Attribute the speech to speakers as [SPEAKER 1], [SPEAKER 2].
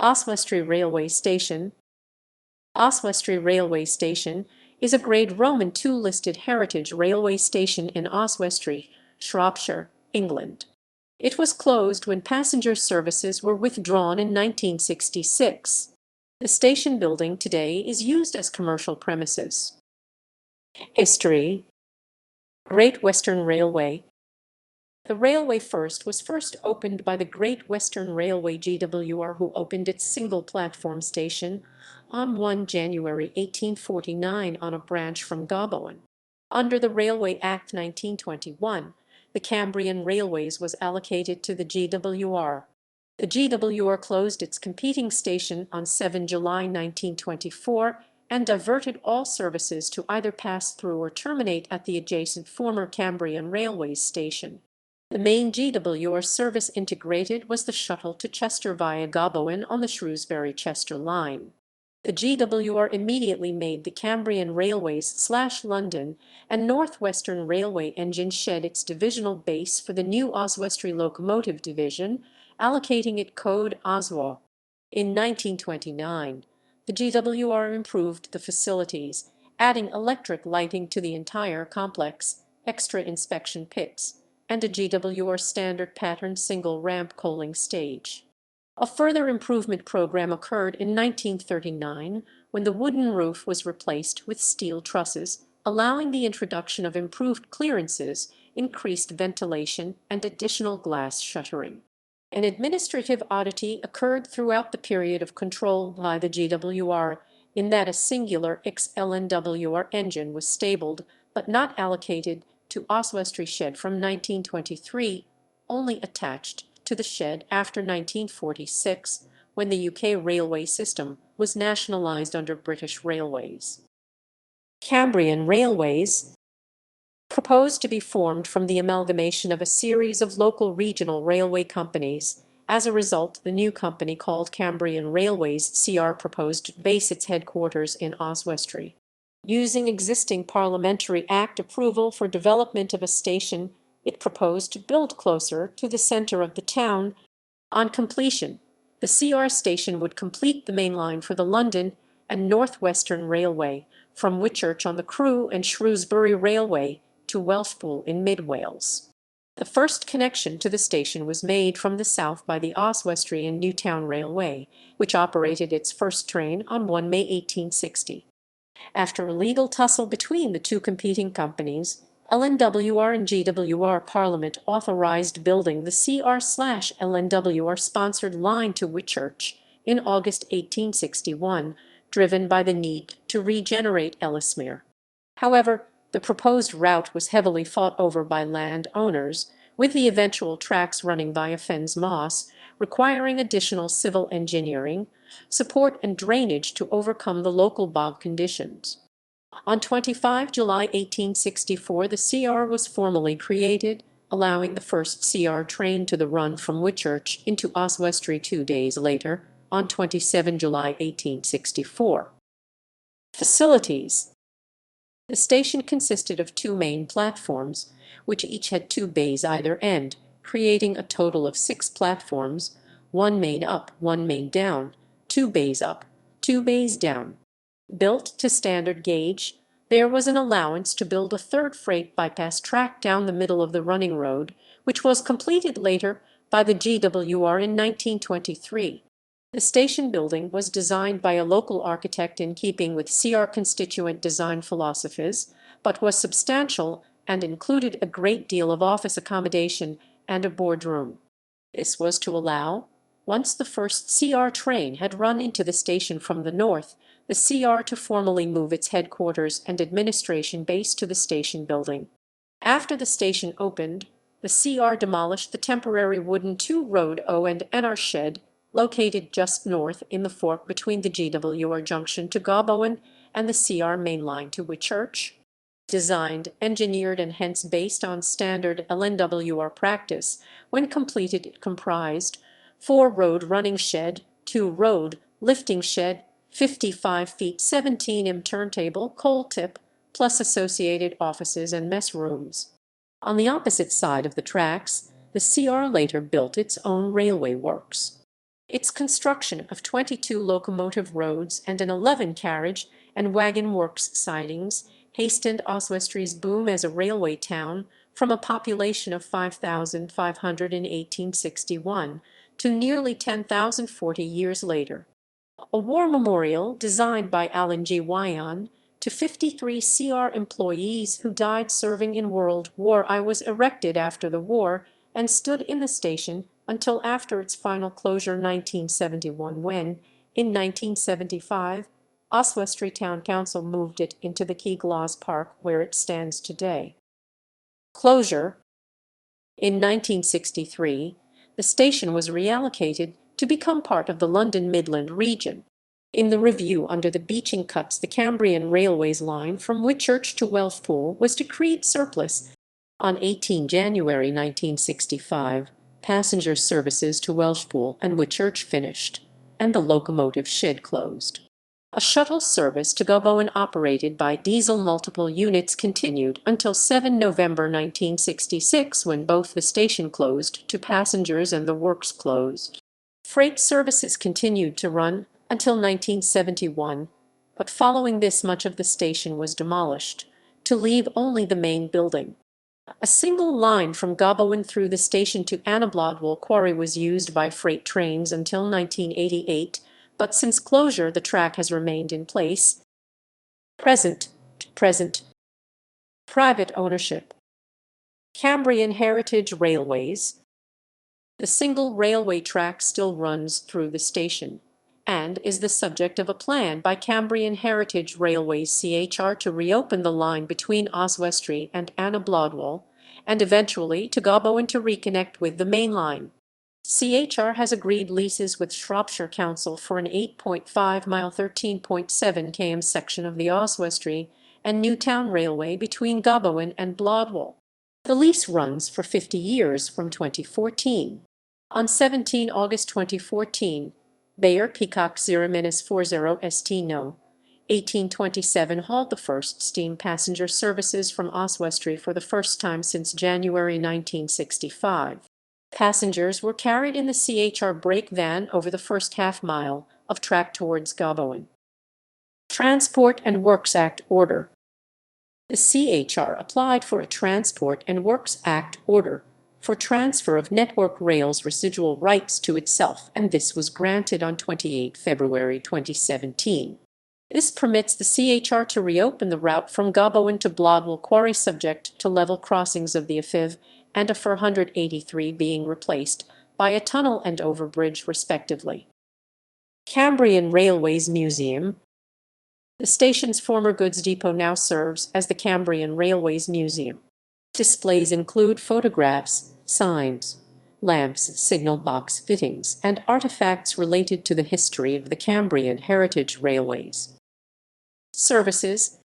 [SPEAKER 1] Oswestry Railway Station. Oswestry Railway Station is a Grade Roman II listed heritage railway station in Oswestry, Shropshire, England. It was closed when passenger services were withdrawn in 1966. The station building today is used as commercial premises. History. Great Western Railway. The railway was first opened by the Great Western Railway GWR, who opened its single-platform station on 1 January 1849 on a branch from Gaboan. Under the Railway Act 1921, the Cambrian Railways was allocated to the GWR. The GWR closed its competing station on 7 July 1924 and diverted all services to either pass through or terminate at the adjacent former Cambrian Railways station. The main GWR service integrated was the shuttle to Chester via Gaboan on the Shrewsbury-Chester line. The GWR immediately made the Cambrian Railways/London and North Western Railway engine shed its divisional base for the new Oswestry Locomotive Division, allocating it code OSWA. In 1929, the GWR improved the facilities, adding electric lighting to the entire complex, extra inspection pits, and a GWR standard pattern single ramp coaling stage. A further improvement program occurred in 1939 when the wooden roof was replaced with steel trusses, allowing the introduction of improved clearances, increased ventilation, and additional glass shuttering. An administrative oddity occurred throughout the period of control by the GWR in that a singular XLNWR engine was stabled but not allocated to Oswestry shed from 1923, only attached to the shed after 1946, when the UK railway system was nationalised under British Railways. Cambrian Railways, proposed to be formed from the amalgamation of a series of local regional railway companies. As a result, the new company, called Cambrian Railways (CR), proposed to base its headquarters in Oswestry. Using existing Parliamentary Act approval for development of a station, it proposed to build closer to the centre of the town. On completion, the CR station would complete the main line for the London and North Western Railway from Whitchurch on the Crewe and Shrewsbury Railway to Welshpool in mid-Wales. The first connection to the station was made from the south by the Oswestry and Newtown Railway, which operated its first train on 1 May 1860. After a legal tussle between the two competing companies, LNWR and GWR, Parliament authorised building the CR/LNWR-sponsored line to Whitchurch in August 1861, driven by the need to regenerate Ellesmere. However, the proposed route was heavily fought over by landowners, with the eventual tracks running via Fens Moss, requiring additional civil engineering, support and drainage to overcome the local bog conditions. On 25 July 1864, the CR was formally created, allowing the first CR train to the run from Whitchurch into Oswestry 2 days later, on 27 July 1864. Facilities. The station consisted of 2 main platforms, which each had 2 bays either end, creating a total of 6 platforms, 1 main up, 1 main down, 2 bays up, 2 bays down. Built to standard gauge, there was an allowance to build a third freight bypass track down the middle of the running road, which was completed later by the GWR in 1923. The station building was designed by a local architect in keeping with CR constituent design philosophies, but was substantial and included a great deal of office accommodation and a boardroom. This was to allow, once the first CR train had run into the station from the north, the CR to formally move its headquarters and administration base to the station building. After the station opened, the CR demolished the temporary wooden 2-road O&NR shed, located just north in the fork between the GWR junction to Gaboan and the CR main line to Whitchurch. Designed, engineered, and hence based on standard LNWR practice, when completed it comprised 4-road running shed, 2-road lifting shed, 55 feet 17 in turntable, coal tip, plus associated offices and mess rooms. On the opposite side of the tracks, the CR later built its own railway works. Its construction of 22 locomotive roads and an 11-carriage and wagon works sidings hastened Oswestry's boom as a railway town from a population of 5,500 in 1861 to nearly 10,000 40 years later. A war memorial designed by Alan G. Wyon to 53 CR employees who died serving in World War I was erected after the war and stood in the station until after its final closure 1971 when, in 1975, Oswestry Town Council moved it into the Key Gloss Park where it stands today. Closure. In 1963, the station was reallocated to become part of the London Midland region. In the review under the Beeching Cuts, the Cambrian Railways line from Whitchurch to Welshpool was decreed surplus. On 18 January 1965, passenger services to Welshpool and Whitchurch finished, and the locomotive shed closed. A shuttle service to Gawbowen operated by diesel multiple units continued until 7 November 1966 when both the station closed to passengers and the works closed. Freight services continued to run until 1971, but following this much of the station was demolished, to leave only the main building. A single line from Gawbowen through the station to Annabladwell Quarry was used by freight trains until 1988, but since closure the track has remained in place. Present. Private ownership. Cambrian Heritage Railways. The single railway track still runs through the station, and is the subject of a plan by Cambrian Heritage Railways (CHR) to reopen the line between Oswestry and Annabladwell, and eventually to Gawbowen to reconnect with the main line. CHR has agreed leases with Shropshire Council for an 8.5-mile 13.7 km section of the Oswestry and Newtown Railway between Gawbowen and Bladwell. The lease runs for 50 years from 2014. On 17 August 2014, Bayer Peacock 0-40 ST No. 1827 hauled the first steam passenger services from Oswestry for the first time since January 1965. Passengers were carried in the CHR brake van over the first half-mile of track towards Gawbowen. Transport and Works Act order. The CHR applied for a Transport and Works Act order for transfer of Network Rail's residual rights to itself, and this was granted on 28 February 2017. This permits the CHR to reopen the route from Gawbowen to Bladwell Quarry subject to level crossings of the AFIV and a 483 being replaced by a tunnel and overbridge respectively. Cambrian Railways Museum. The station's former goods depot now serves as the Cambrian Railways Museum. Displays include photographs, signs, lamps, signal box fittings, and artifacts related to the history of the Cambrian Heritage Railways. Services.